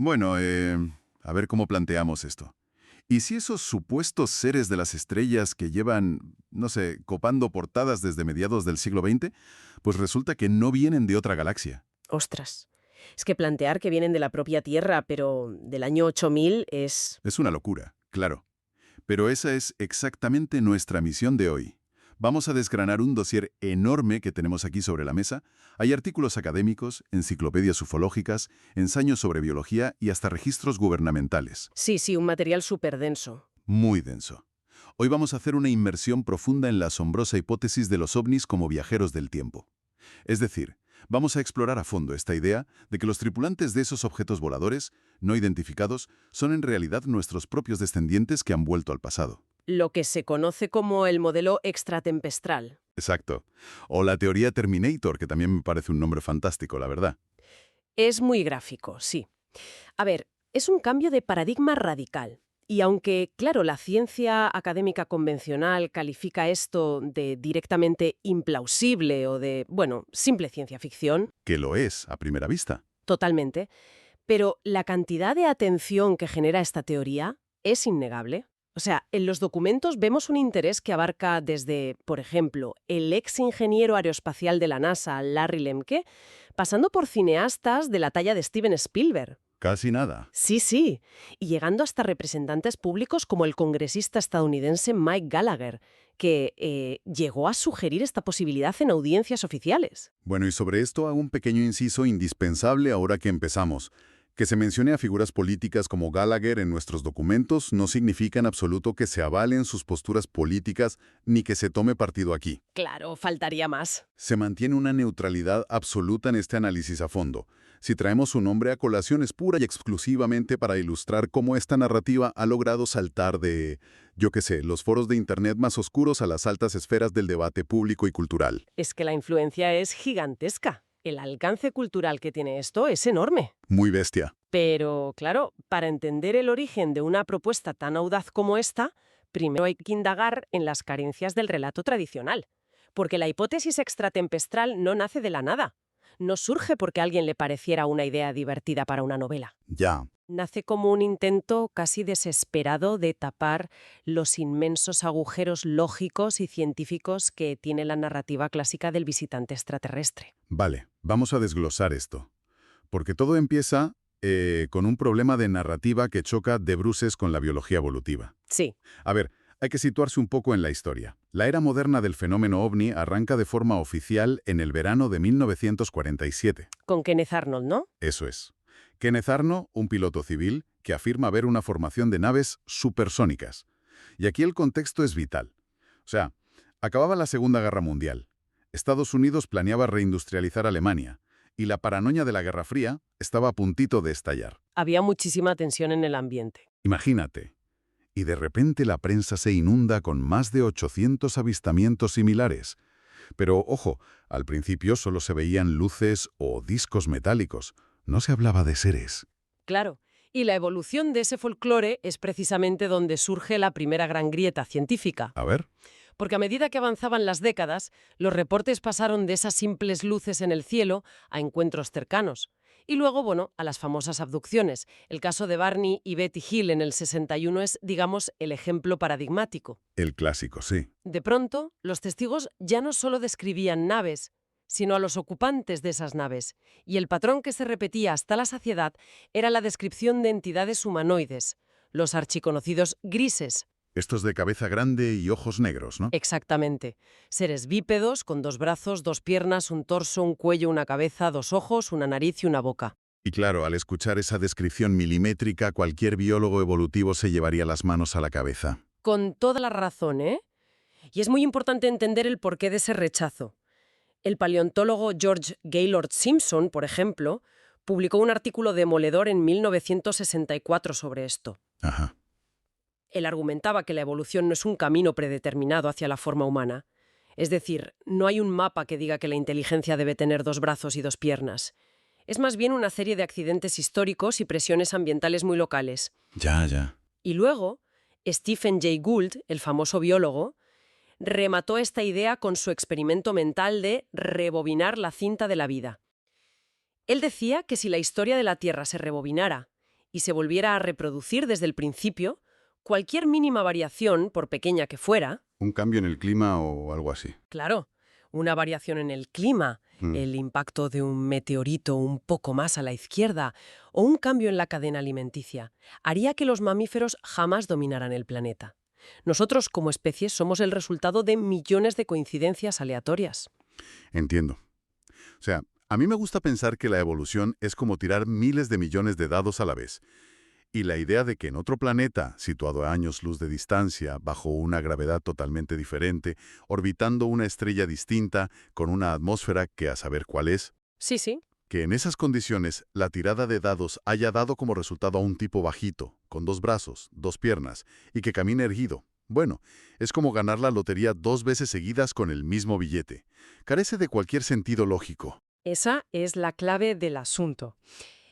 Bueno, a ver cómo planteamos esto. ¿Y si esos supuestos seres de las estrellas que llevan, no sé, copando portadas desde mediados del siglo XX, pues resulta que no vienen de otra galaxia? Ostras. Es que plantear que vienen de la propia Tierra, pero del año 8000 es... Es una locura, claro. Pero esa es exactamente nuestra misión de hoy. Vamos a desgranar un dossier enorme que tenemos aquí sobre la mesa. Hay artículos académicos, enciclopedias ufológicas, ensayos sobre biología y hasta registros gubernamentales. Sí, sí, un material súper denso. Muy denso. Hoy vamos a hacer una inmersión profunda en la asombrosa hipótesis de los ovnis como viajeros del tiempo. Es decir, vamos a explorar a fondo esta idea de que los tripulantes de esos objetos voladores, no identificados, son en realidad nuestros propios descendientes que han vuelto al pasado. Lo que se conoce como el modelo extratempestral. Exacto. O la teoría Terminator, que también me parece un nombre fantástico, la verdad. Es muy gráfico, sí. A ver, es un cambio de paradigma radical. Y aunque, claro, la ciencia académica convencional califica esto de directamente implausible o de, bueno, simple ciencia ficción, Que lo es, a primera vista. totalmente, pero la cantidad de atención que genera esta teoría es innegable. O sea, en los documentos vemos un interés que abarca desde, por ejemplo, el ex ingeniero aeroespacial de la NASA, Larry Lemke, pasando por cineastas de la talla de Steven Spielberg. Casi nada. Sí, sí, y llegando hasta representantes públicos como el congresista estadounidense Mike Gallagher, que llegó a sugerir esta posibilidad en audiencias oficiales. Bueno, y sobre esto hago un pequeño inciso indispensable ahora que empezamos. Que se mencione a figuras políticas como Gallagher en nuestros documentos no significa en absoluto que se avalen sus posturas políticas ni que se tome partido aquí. Claro, faltaría más. Se mantiene una neutralidad absoluta en este análisis a fondo. Si traemos su nombre a colación es pura y exclusivamente para ilustrar cómo esta narrativa ha logrado saltar de, yo qué sé, los foros de Internet más oscuros a las altas esferas del debate público y cultural. Es que la influencia es gigantesca. El alcance cultural que tiene esto es enorme. Muy bestia. Pero, claro, para entender el origen de una propuesta tan audaz como esta, primero hay que indagar en las carencias del relato tradicional. Porque la hipótesis extratempestral no nace de la nada. No surge porque a alguien le pareciera una idea divertida para una novela. Ya. Nace como un intento casi desesperado de tapar los inmensos agujeros lógicos y científicos que tiene la narrativa clásica del visitante extraterrestre. Vale, vamos a desglosar esto. Porque todo empieza con un problema de narrativa que choca de bruces con la biología evolutiva. Sí, A ver, hay que situarse un poco en la historia. La era moderna del fenómeno ovni arranca de forma oficial en el verano de 1947. con Kenneth Arnold, ¿no? Eso es. Kenneth Arnold, un piloto civil, que afirma ver una formación de naves supersónicas. Y aquí el contexto es vital. O sea, acababa la Segunda Guerra Mundial. Estados Unidos planeaba reindustrializar Alemania. Y la paranoia de la Guerra Fría estaba a puntito de estallar. Había muchísima tensión en el ambiente. Imagínate. Y de repente la prensa se inunda con más de 800 avistamientos similares. Pero, ojo, al principio solo se veían luces o discos metálicos. No se hablaba de seres. Claro. Y la evolución de ese folclore es precisamente donde surge la primera gran grieta científica. A ver. Porque a medida que avanzaban las décadas, los reportes pasaron de esas simples luces en el cielo a encuentros cercanos. Y luego, bueno, a las famosas abducciones. El caso de Barney y Betty Hill en el 61 es, digamos, el ejemplo paradigmático. El clásico, sí. De pronto, los testigos ya no solo describían naves, sino a los ocupantes de esas naves. Y el patrón que se repetía hasta la saciedad era la descripción de entidades humanoides, los archiconocidos grises. Estos de cabeza grande y ojos negros, ¿no? Exactamente. Seres bípedos con 2 brazos, 2 piernas, un torso, un cuello, una cabeza, 2 ojos, una nariz y una boca. Y claro, al escuchar esa descripción milimétrica, cualquier biólogo evolutivo se llevaría las manos a la cabeza. Con toda la razón, ¿eh? Y es muy importante entender el porqué de ese rechazo. El paleontólogo George Gaylord Simpson, por ejemplo, publicó un artículo demoledor en 1964 sobre esto. Ajá. Él argumentaba que la evolución no es un camino predeterminado hacia la forma humana. Es decir, no hay un mapa que diga que la inteligencia debe tener 2 brazos y 2 piernas. Es más bien una serie de accidentes históricos y presiones ambientales muy locales. Ya. Y luego, Stephen Jay Gould, el famoso biólogo, remató esta idea con su experimento mental de rebobinar la cinta de la vida. Él decía que si la historia de la Tierra se rebobinara y se volviera a reproducir desde el principio, cualquier mínima variación, por pequeña que fuera, Un cambio en el clima o algo así. claro, una variación en el clima, Mm. el impacto de un meteorito un poco más a la izquierda o un cambio en la cadena alimenticia, haría que los mamíferos jamás dominaran el planeta. Nosotros, como especie, somos el resultado de millones de coincidencias aleatorias. Entiendo. O sea, a mí me gusta pensar que la evolución es como tirar miles de millones de dados a la vez. Y la idea de que en otro planeta, situado a años luz de distancia, bajo una gravedad totalmente diferente, orbitando una estrella distinta, con una atmósfera que a saber cuál es, Sí, sí. que en esas condiciones la tirada de dados haya dado como resultado a un tipo bajito, con 2 brazos, 2 piernas, y que camine erguido. Bueno, es como ganar la lotería 2 veces seguidas con el mismo billete. Carece de cualquier sentido lógico. Esa es la clave del asunto.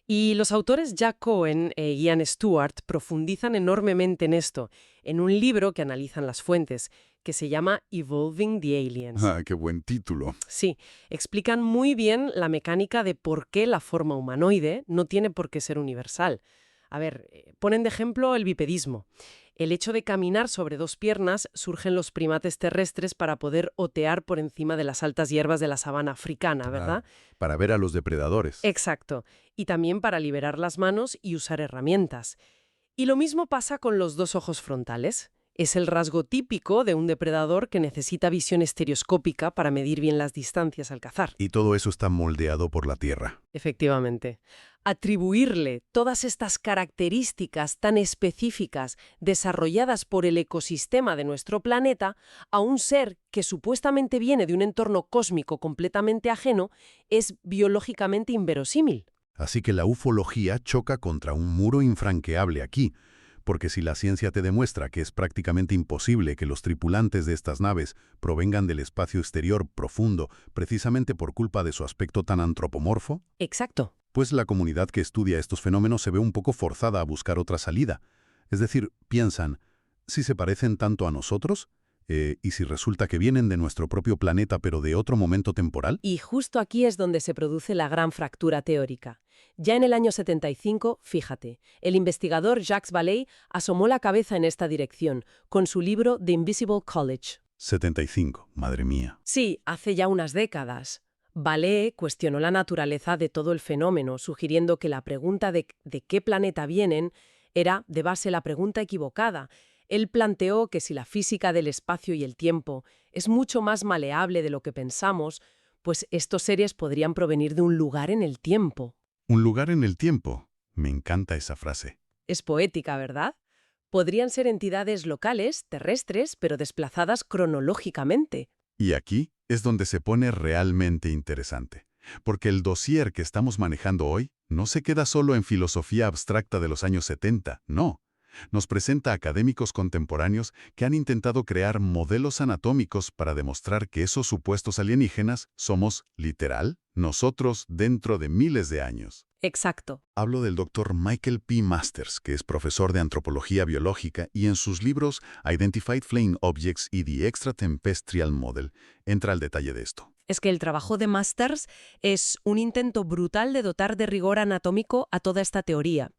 Y los autores Jack Cohen e Ian Stewart profundizan enormemente en esto, en un libro que analizan las fuentes, que se llama Evolving the Aliens. Ah, qué buen título. Sí, explican muy bien la mecánica de por qué la forma humanoide no tiene por qué ser universal. A ver, ponen de ejemplo el bipedismo. El hecho de caminar sobre 2 piernas surgen los primates terrestres para poder otear por encima de las altas hierbas de la sabana africana, ¿verdad? Para ver a los depredadores. Exacto. Y también para liberar las manos y usar herramientas. Y lo mismo pasa con los 2 ojos frontales. Es el rasgo típico de un depredador que necesita visión estereoscópica para medir bien las distancias al cazar. Y todo eso está moldeado por la Tierra. Efectivamente. Atribuirle todas estas características tan específicas desarrolladas por el ecosistema de nuestro planeta a un ser que supuestamente viene de un entorno cósmico completamente ajeno es biológicamente inverosímil. Así que la ufología choca contra un muro infranqueable aquí, porque si la ciencia te demuestra que es prácticamente imposible que los tripulantes de estas naves provengan del espacio exterior profundo precisamente por culpa de su aspecto tan antropomorfo, Exacto. pues la comunidad que estudia estos fenómenos se ve un poco forzada a buscar otra salida. Es decir, piensan, ¿si se parecen tanto a nosotros? ¿Y si resulta que vienen de nuestro propio planeta pero de otro momento temporal? Y justo aquí es donde se produce la gran fractura teórica. Ya en el año 75, fíjate, el investigador Jacques Vallée asomó la cabeza en esta dirección, con su libro The Invisible College. 75, madre mía. Sí, hace ya unas décadas. Vallée cuestionó la naturaleza de todo el fenómeno, sugiriendo que la pregunta de qué planeta vienen era, de base, la pregunta equivocada. Él planteó que si la física del espacio y el tiempo es mucho más maleable de lo que pensamos, pues estos seres podrían provenir de un lugar en el tiempo. Un lugar en el tiempo. Me encanta esa frase. Es poética, ¿verdad? Podrían ser entidades locales, terrestres, pero desplazadas cronológicamente. Y aquí es donde se pone realmente interesante. Porque el dossier que estamos manejando hoy no se queda solo en filosofía abstracta de los años 70, no. Nos presenta académicos contemporáneos que han intentado crear modelos anatómicos para demostrar que esos supuestos alienígenas somos, literal, nosotros dentro de miles de años. Exacto. Hablo del Dr. Michael P. Masters, que es profesor de antropología biológica y en sus libros Identified Flying Objects y The Extraterrestrial Model entra al detalle de esto. Es que el trabajo de Masters es un intento brutal de dotar de rigor anatómico a toda esta teoría.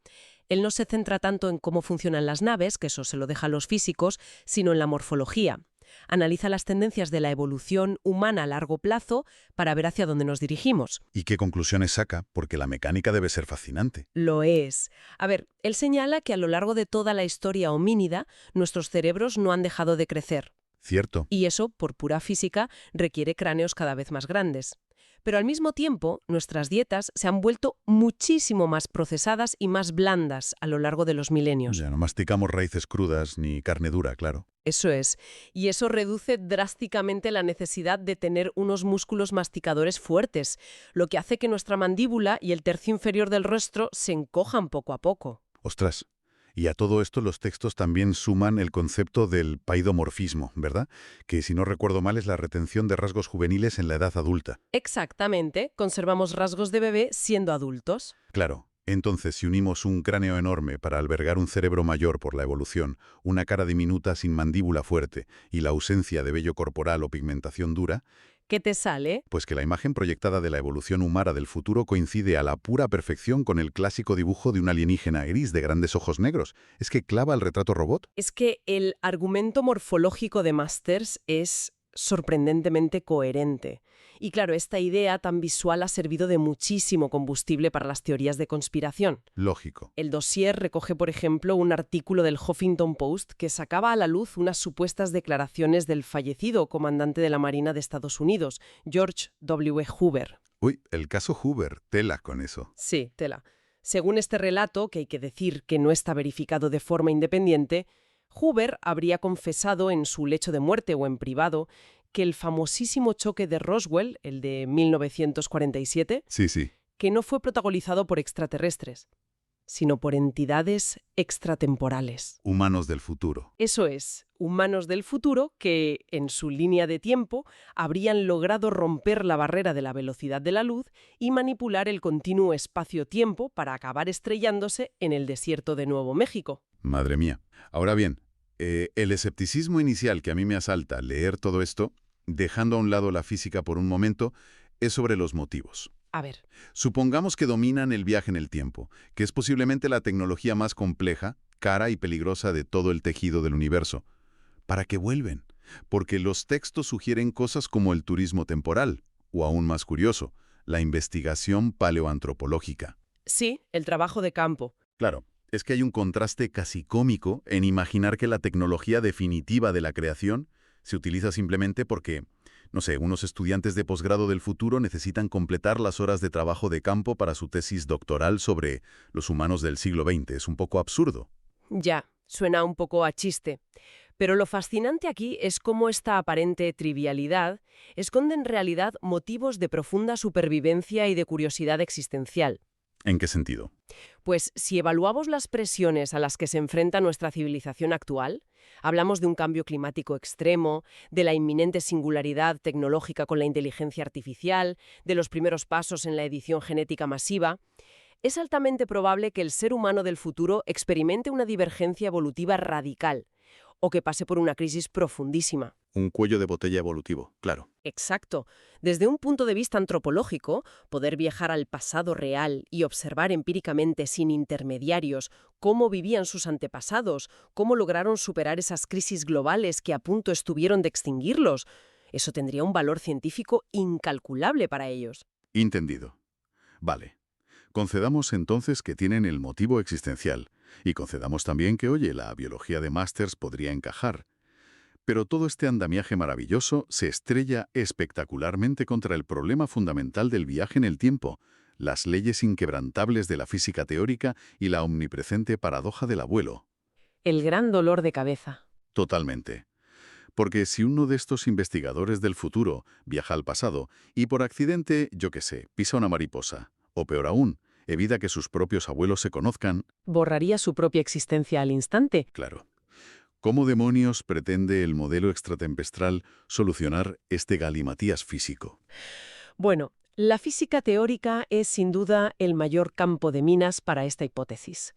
Él no se centra tanto en cómo funcionan las naves, que eso se lo deja a los físicos, sino en la morfología. Analiza las tendencias de la evolución humana a largo plazo para ver hacia dónde nos dirigimos. ¿Y qué conclusiones saca? Porque la mecánica debe ser fascinante. Lo es. A ver, él señala que a lo largo de toda la historia homínida, nuestros cerebros no han dejado de crecer. Cierto. Y eso, por pura física, requiere cráneos cada vez más grandes. Pero al mismo tiempo, nuestras dietas se han vuelto muchísimo más procesadas y más blandas a lo largo de los milenios. Ya no masticamos raíces crudas ni carne dura, claro. Eso es. Y eso reduce drásticamente la necesidad de tener unos músculos masticadores fuertes, lo que hace que nuestra mandíbula y el tercio inferior del rostro se encojan poco a poco. Ostras. Y a todo esto los textos también suman el concepto del paidomorfismo, ¿verdad? Que si no recuerdo mal es la retención de rasgos juveniles en la edad adulta. Exactamente. Conservamos rasgos de bebé siendo adultos. Claro. Entonces, si unimos un cráneo enorme para albergar un cerebro mayor por la evolución, una cara diminuta sin mandíbula fuerte y la ausencia de vello corporal o pigmentación dura, ¿Qué te sale? Pues que la imagen proyectada de la evolución humana del futuro coincide a la pura perfección con el clásico dibujo de un alienígena gris de grandes ojos negros. Es que clava el retrato robot. Es que el argumento morfológico de Masters es sorprendentemente coherente. Y claro, esta idea tan visual ha servido de muchísimo combustible para las teorías de conspiración. Lógico. El dossier recoge, por ejemplo, un artículo del Huffington Post que sacaba a la luz unas supuestas declaraciones del fallecido comandante de la Marina de Estados Unidos, George W. Hoover. Uy, el caso Hoover, tela con eso. Sí, tela. Según este relato, que hay que decir que no está verificado de forma independiente, Hoover habría confesado en su lecho de muerte o en privado que el famosísimo choque de Roswell, el de 1947, Sí. que no fue protagonizado por extraterrestres, sino por entidades extratemporales. Humanos del futuro. Eso es, humanos del futuro que, en su línea de tiempo, habrían logrado romper la barrera de la velocidad de la luz y manipular el continuo espacio-tiempo para acabar estrellándose en el desierto de Nuevo México. Madre mía. Ahora bien, el escepticismo inicial que a mí me asalta al leer todo esto, dejando a un lado la física por un momento, es sobre los motivos. A ver, Supongamos que dominan el viaje en el tiempo, que es posiblemente la tecnología más compleja, cara y peligrosa de todo el tejido del universo. ¿Para qué vuelven? Porque los textos sugieren cosas como el turismo temporal, o aún más curioso, la investigación paleoantropológica. sí, el trabajo de campo. Claro, es que hay un contraste casi cómico en imaginar que la tecnología definitiva de la creación se utiliza simplemente porque, no sé, unos estudiantes de posgrado del futuro necesitan completar las horas de trabajo de campo para su tesis doctoral sobre los humanos del siglo XX. Es un poco absurdo. Ya, suena un poco a chiste. Pero lo fascinante aquí es cómo esta aparente trivialidad esconde en realidad motivos de profunda supervivencia y de curiosidad existencial. ¿En qué sentido? Pues si evaluamos las presiones a las que se enfrenta nuestra civilización actual, hablamos de un cambio climático extremo, de la inminente singularidad tecnológica con la inteligencia artificial, de los primeros pasos en la edición genética masiva, es altamente probable que el ser humano del futuro experimente una divergencia evolutiva radical o que pase por una crisis profundísima. Un cuello de botella evolutivo, claro. Exacto. Desde un punto de vista antropológico, poder viajar al pasado real y observar empíricamente sin intermediarios cómo vivían sus antepasados, cómo lograron superar esas crisis globales que a punto estuvieron de extinguirlos, eso tendría un valor científico incalculable para ellos. Entendido. Vale. Concedamos entonces que tienen el motivo existencial, y concedamos también que, oye, la biología de Masters podría encajar. Pero todo este andamiaje maravilloso se estrella espectacularmente contra el problema fundamental del viaje en el tiempo, las leyes inquebrantables de la física teórica y la omnipresente paradoja del abuelo. El gran dolor de cabeza. Totalmente. Porque si uno de estos investigadores del futuro viaja al pasado y por accidente, yo qué sé, pisa una mariposa, o peor aún, evita que sus propios abuelos se conozcan, Borraría su propia existencia al instante. claro. ¿Cómo demonios pretende el modelo extratempestral solucionar este galimatías físico? Bueno, la física teórica es sin duda el mayor campo de minas para esta hipótesis.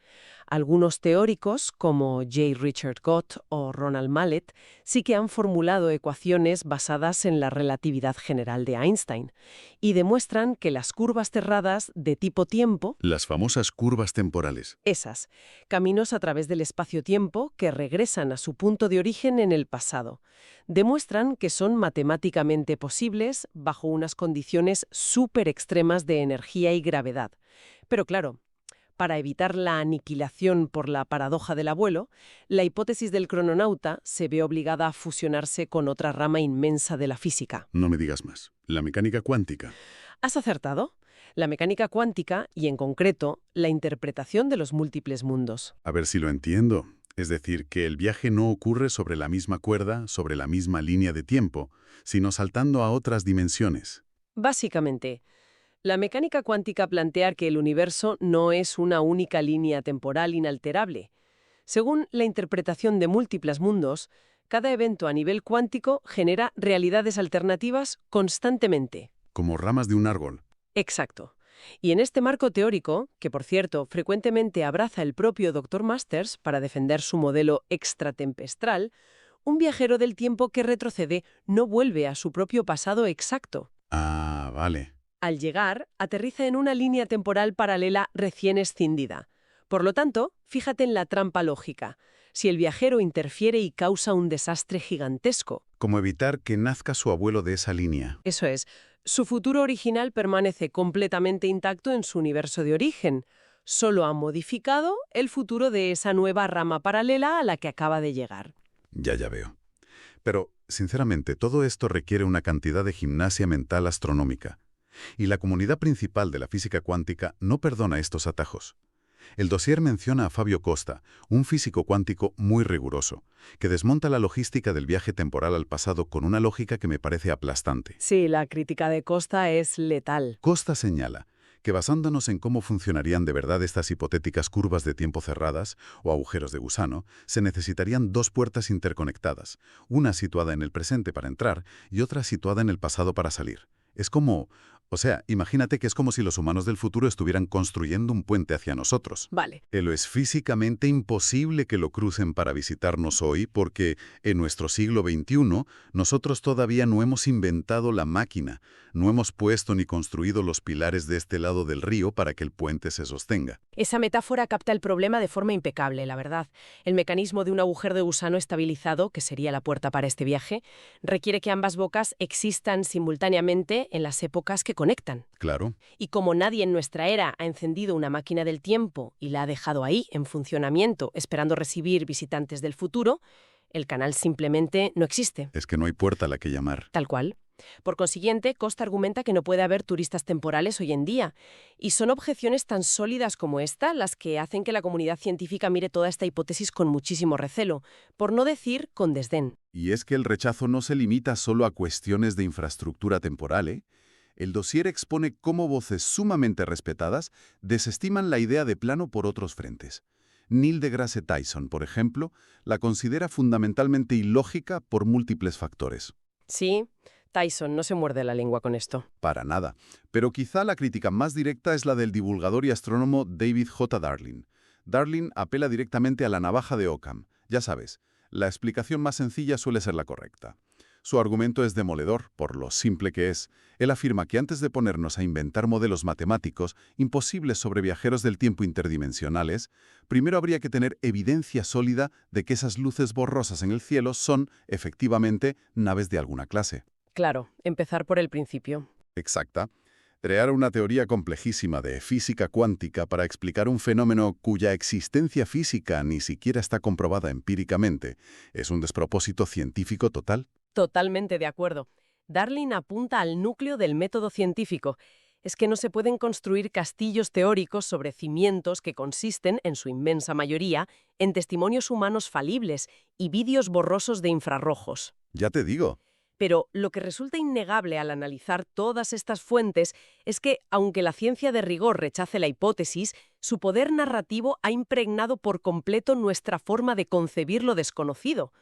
Algunos teóricos, como J. Richard Gott o Ronald Mallet, sí que han formulado ecuaciones basadas en la relatividad general de Einstein y demuestran que las curvas cerradas de tipo tiempo, Las famosas curvas temporales. esas, caminos a través del espacio-tiempo que regresan a su punto de origen en el pasado, demuestran que son matemáticamente posibles bajo unas condiciones súper extremas de energía y gravedad. Pero claro, para evitar la aniquilación por la paradoja del abuelo, la hipótesis del crononauta se ve obligada a fusionarse con otra rama inmensa de la física. No me digas más. La mecánica cuántica. ¿Has acertado? La mecánica cuántica y, en concreto, la interpretación de los múltiples mundos. A ver si lo entiendo. Es decir, que el viaje no ocurre sobre la misma cuerda, sobre la misma línea de tiempo, sino saltando a otras dimensiones. Básicamente, la mecánica cuántica plantea que el universo no es una única línea temporal inalterable. Según la interpretación de múltiples mundos, cada evento a nivel cuántico genera realidades alternativas constantemente. Como ramas de un árbol. Exacto. Y en este marco teórico, que por cierto frecuentemente abraza el propio Dr. Masters para defender su modelo extratempestral, un viajero del tiempo que retrocede no vuelve a su propio pasado exacto. Ah, vale. Al llegar, aterriza en una línea temporal paralela recién escindida. Por lo tanto, fíjate en la trampa lógica. Si el viajero interfiere y causa un desastre gigantesco, Como evitar que nazca su abuelo de esa línea. eso es, su futuro original permanece completamente intacto en su universo de origen. Solo ha modificado el futuro de esa nueva rama paralela a la que acaba de llegar. Ya veo. Pero, sinceramente, todo esto requiere una cantidad de gimnasia mental astronómica. Y la comunidad principal de la física cuántica no perdona estos atajos. El dossier menciona a Fabio Costa, un físico cuántico muy riguroso, que desmonta la logística del viaje temporal al pasado con una lógica que me parece aplastante. Sí, la crítica de Costa es letal. Costa señala que basándonos en cómo funcionarían de verdad estas hipotéticas curvas de tiempo cerradas o agujeros de gusano, se necesitarían dos puertas interconectadas, una situada en el presente para entrar y otra situada en el pasado para salir. Es como... O sea, imagínate que es como si los humanos del futuro estuvieran construyendo un puente hacia nosotros. Vale. Lo es físicamente imposible que lo crucen para visitarnos hoy porque en nuestro siglo XXI nosotros todavía no hemos inventado la máquina, no hemos puesto ni construido los pilares de este lado del río para que el puente se sostenga. Esa metáfora capta el problema de forma impecable, la verdad. El mecanismo de un agujero de gusano estabilizado, que sería la puerta para este viaje, requiere que ambas bocas existan simultáneamente en las épocas que conectan. Claro. Y como nadie en nuestra era ha encendido una máquina del tiempo y la ha dejado ahí, en funcionamiento, esperando recibir visitantes del futuro, el canal simplemente no existe. Es que no hay puerta a la que llamar. Tal cual. Por consiguiente, Costa argumenta que no puede haber turistas temporales hoy en día. Y son objeciones tan sólidas como esta las que hacen que la comunidad científica mire toda esta hipótesis con muchísimo recelo, por no decir con desdén. Y es que el rechazo no se limita solo a cuestiones de infraestructura temporal, ¿eh? El dossier expone cómo voces sumamente respetadas desestiman la idea de plano por otros frentes. Neil deGrasse Tyson, por ejemplo, la considera fundamentalmente ilógica por múltiples factores. Sí, Tyson no se muerde la lengua con esto. Para nada. Pero quizá la crítica más directa es la del divulgador y astrónomo David J. Darling. Darling apela directamente a la navaja de Occam. Ya sabes, la explicación más sencilla suele ser la correcta. Su argumento es demoledor, por lo simple que es. Él afirma que antes de ponernos a inventar modelos matemáticos imposibles sobre viajeros del tiempo interdimensionales, primero habría que tener evidencia sólida de que esas luces borrosas en el cielo son, efectivamente, naves de alguna clase. Claro, empezar por el principio. Exacta. Crear una teoría complejísima de física cuántica para explicar un fenómeno cuya existencia física ni siquiera está comprobada empíricamente es un despropósito científico total. Totalmente de acuerdo. Darling apunta al núcleo del método científico. Es que no se pueden construir castillos teóricos sobre cimientos que consisten, en su inmensa mayoría, en testimonios humanos falibles y vídeos borrosos de infrarrojos. Ya te digo. Pero lo que resulta innegable al analizar todas estas fuentes es que, aunque la ciencia de rigor rechace la hipótesis, su poder narrativo ha impregnado por completo nuestra forma de concebir lo desconocido.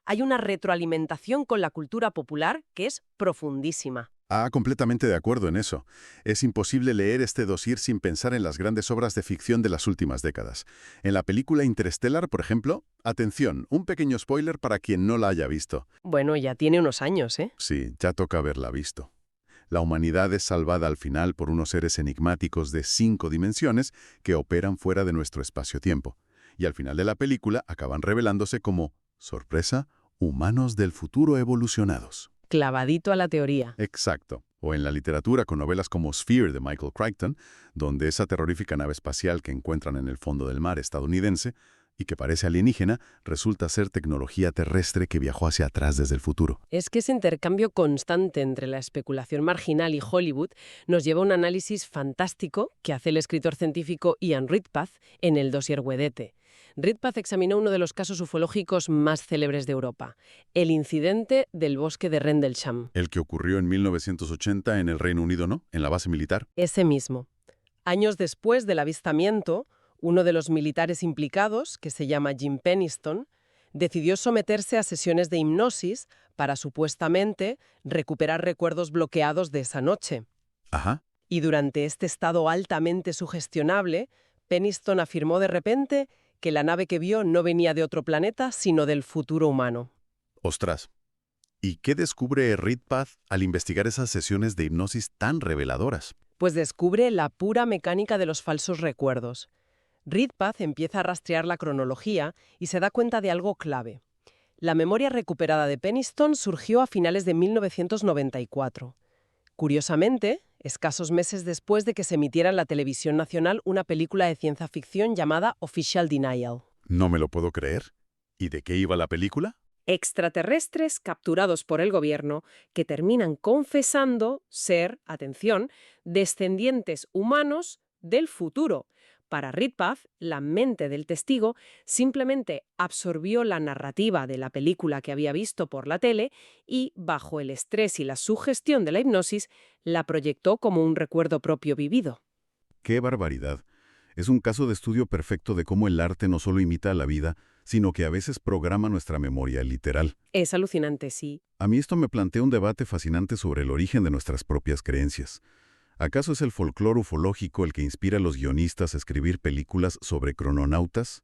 Hay una retroalimentación con la cultura popular que es profundísima. Completamente de acuerdo en eso. Es imposible leer este dossier sin pensar en las grandes obras de ficción de las últimas décadas. En la película Interstellar, por ejemplo, atención, un pequeño spoiler para quien no la haya visto. Bueno, ya tiene unos años, ¿eh? Sí, ya toca haberla visto. La humanidad es salvada al final por unos seres enigmáticos de 5 dimensiones que operan fuera de nuestro espacio-tiempo. Y al final de la película acaban revelándose como, sorpresa, humanos del futuro evolucionados. Clavadito a la teoría. Exacto. O en la literatura con novelas como Sphere de Michael Crichton, donde esa terrorífica nave espacial que encuentran en el fondo del mar estadounidense y que parece alienígena, resulta ser tecnología terrestre que viajó hacia atrás desde el futuro. Es que ese intercambio constante entre la especulación marginal y Hollywood nos lleva a un análisis fantástico que hace el escritor científico Ian Ridpath en el dossier Guedete. Ridpath examinó uno de los casos ufológicos más célebres de Europa, el incidente del bosque de Rendlesham. El que ocurrió en 1980 en el Reino Unido, ¿no? En la base militar. Ese mismo. Años después del avistamiento, uno de los militares implicados, que se llama Jim Penniston, decidió someterse a sesiones de hipnosis para supuestamente recuperar recuerdos bloqueados de esa noche. Ajá. Y durante este estado altamente sugestionable, Penniston afirmó de repente que la nave que vio no venía de otro planeta, sino del futuro humano. Ostras. ¿Y qué descubre Ridpath al investigar esas sesiones de hipnosis tan reveladoras? Pues descubre la pura mecánica de los falsos recuerdos. Ridpath empieza a rastrear la cronología y se da cuenta de algo clave. La memoria recuperada de Peniston surgió a finales de 1994. Curiosamente, escasos meses después de que se emitiera en la televisión nacional una película de ciencia ficción llamada Official Denial. No me lo puedo creer. ¿Y de qué iba la película? Extraterrestres capturados por el gobierno que terminan confesando ser, atención, descendientes humanos del futuro. Para Ridpath, la mente del testigo simplemente absorbió la narrativa de la película que había visto por la tele y, bajo el estrés y la sugestión de la hipnosis, la proyectó como un recuerdo propio vivido. ¡Qué barbaridad! Es un caso de estudio perfecto de cómo el arte no solo imita a la vida, sino que a veces programa nuestra memoria literal. Es alucinante, sí. A mí esto me plantea un debate fascinante sobre el origen de nuestras propias creencias. ¿Acaso es el folclore ufológico el que inspira a los guionistas a escribir películas sobre crononautas?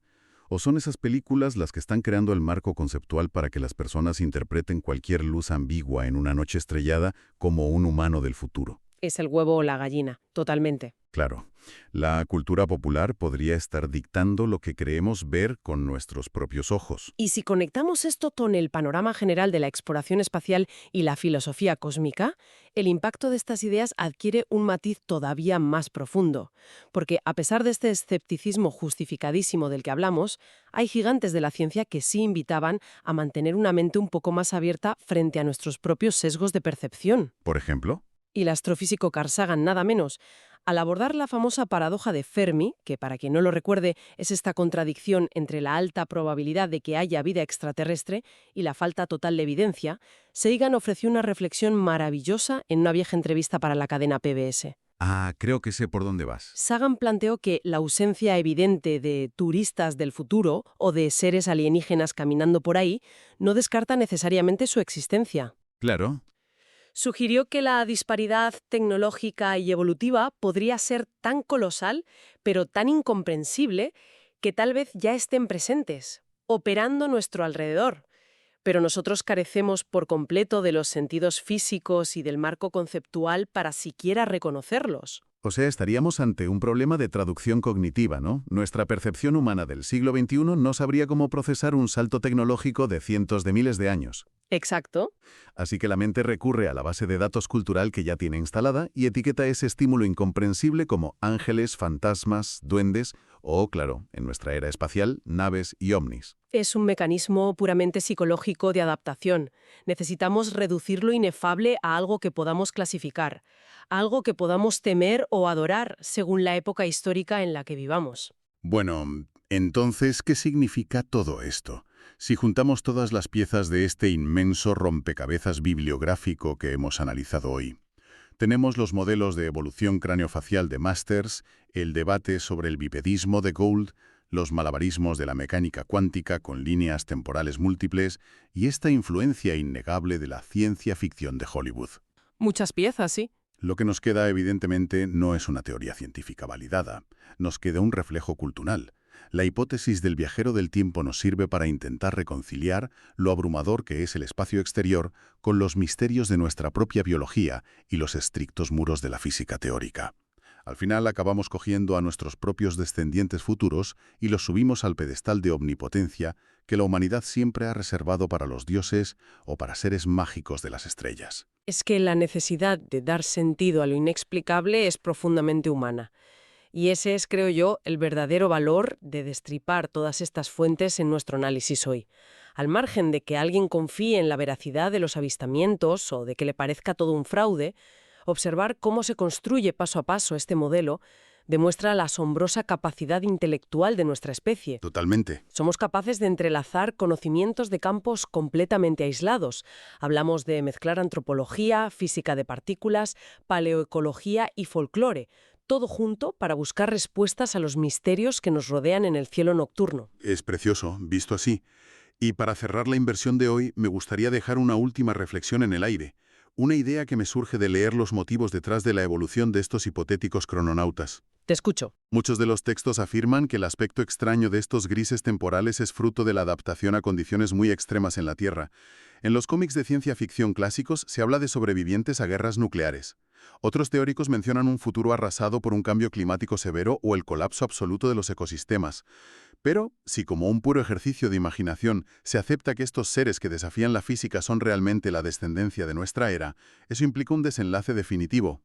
¿O son esas películas las que están creando el marco conceptual para que las personas interpreten cualquier luz ambigua en una noche estrellada como un humano del futuro? Es el huevo o la gallina, totalmente. Claro, la cultura popular podría estar dictando lo que creemos ver con nuestros propios ojos. Y si conectamos esto con el panorama general de la exploración espacial y la filosofía cósmica, el impacto de estas ideas adquiere un matiz todavía más profundo. Porque a pesar de este escepticismo justificadísimo del que hablamos, hay gigantes de la ciencia que sí invitaban a mantener una mente un poco más abierta frente a nuestros propios sesgos de percepción. ¿Por ejemplo? Y el astrofísico Carl Sagan nada menos. Al abordar la famosa paradoja de Fermi, que para quien no lo recuerde es esta contradicción entre la alta probabilidad de que haya vida extraterrestre y la falta total de evidencia, Sagan ofreció una reflexión maravillosa en una vieja entrevista para la cadena PBS. Ah, creo que sé por dónde vas. Sagan planteó que la ausencia evidente de turistas del futuro o de seres alienígenas caminando por ahí no descarta necesariamente su existencia. Claro. Sugirió que la disparidad tecnológica y evolutiva podría ser tan colosal, pero tan incomprensible, que tal vez ya estén presentes, operando a nuestro alrededor. Pero nosotros carecemos por completo de los sentidos físicos y del marco conceptual para siquiera reconocerlos. O sea, estaríamos ante un problema de traducción cognitiva, ¿no? Nuestra percepción humana del siglo XXI no sabría cómo procesar un salto tecnológico de cientos de miles de años. Exacto. Así que la mente recurre a la base de datos cultural que ya tiene instalada y etiqueta ese estímulo incomprensible como ángeles, fantasmas, duendes o, claro, en nuestra era espacial, naves y ovnis. Es un mecanismo puramente psicológico de adaptación. Necesitamos reducir lo inefable a algo que podamos clasificar, algo que podamos temer o adorar según la época histórica en la que vivamos. Bueno, entonces, ¿qué significa todo esto? Si juntamos todas las piezas de este inmenso rompecabezas bibliográfico que hemos analizado hoy, tenemos los modelos de evolución craneofacial de Masters, el debate sobre el bipedismo de Gould, los malabarismos de la mecánica cuántica con líneas temporales múltiples y esta influencia innegable de la ciencia ficción de Hollywood. Muchas piezas, sí. Lo que nos queda, evidentemente, no es una teoría científica validada. Nos queda un reflejo cultural. La hipótesis del viajero del tiempo nos sirve para intentar reconciliar lo abrumador que es el espacio exterior con los misterios de nuestra propia biología y los estrictos muros de la física teórica. Al final acabamos cogiendo a nuestros propios descendientes futuros y los subimos al pedestal de omnipotencia que la humanidad siempre ha reservado para los dioses o para seres mágicos de las estrellas. Es que la necesidad de dar sentido a lo inexplicable es profundamente humana. Y ese es, creo yo, el verdadero valor de destripar todas estas fuentes en nuestro análisis hoy. Al margen de que alguien confíe en la veracidad de los avistamientos o de que le parezca todo un fraude, observar cómo se construye paso a paso este modelo demuestra la asombrosa capacidad intelectual de nuestra especie. Totalmente. Somos capaces de entrelazar conocimientos de campos completamente aislados. Hablamos de mezclar antropología, física de partículas, paleoecología y folclore, todo junto para buscar respuestas a los misterios que nos rodean en el cielo nocturno. Es precioso, visto así. Y para cerrar la inversión de hoy, me gustaría dejar una última reflexión en el aire. Una idea que me surge de leer los motivos detrás de la evolución de estos hipotéticos crononautas. Te escucho. Muchos de los textos afirman que el aspecto extraño de estos grises temporales es fruto de la adaptación a condiciones muy extremas en la Tierra. En los cómics de ciencia ficción clásicos se habla de sobrevivientes a guerras nucleares. Otros teóricos mencionan un futuro arrasado por un cambio climático severo o el colapso absoluto de los ecosistemas. Pero, si como un puro ejercicio de imaginación se acepta que estos seres que desafían la física son realmente la descendencia de nuestra era, eso implica un desenlace definitivo.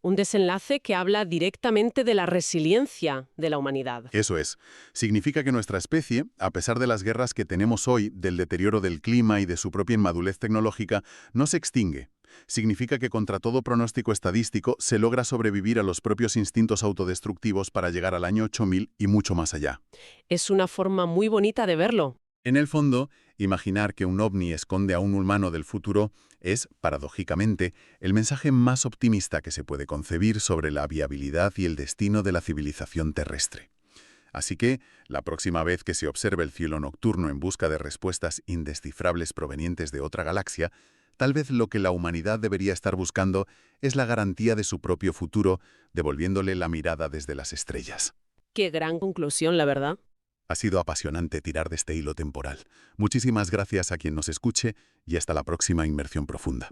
Un desenlace que habla directamente de la resiliencia de la humanidad. Eso es. Significa que nuestra especie, a pesar de las guerras que tenemos hoy, del deterioro del clima y de su propia inmadurez tecnológica, no se extingue. Significa que contra todo pronóstico estadístico se logra sobrevivir a los propios instintos autodestructivos para llegar al año 8000 y mucho más allá. Es una forma muy bonita de verlo. En el fondo, imaginar que un ovni esconde a un humano del futuro es, paradójicamente, el mensaje más optimista que se puede concebir sobre la viabilidad y el destino de la civilización terrestre. Así que, la próxima vez que se observe el cielo nocturno en busca de respuestas indescifrables provenientes de otra galaxia, tal vez lo que la humanidad debería estar buscando es la garantía de su propio futuro, devolviéndole la mirada desde las estrellas. Qué gran conclusión, la verdad. Ha sido apasionante tirar de este hilo temporal. Muchísimas gracias a quien nos escuche y hasta la próxima inmersión profunda.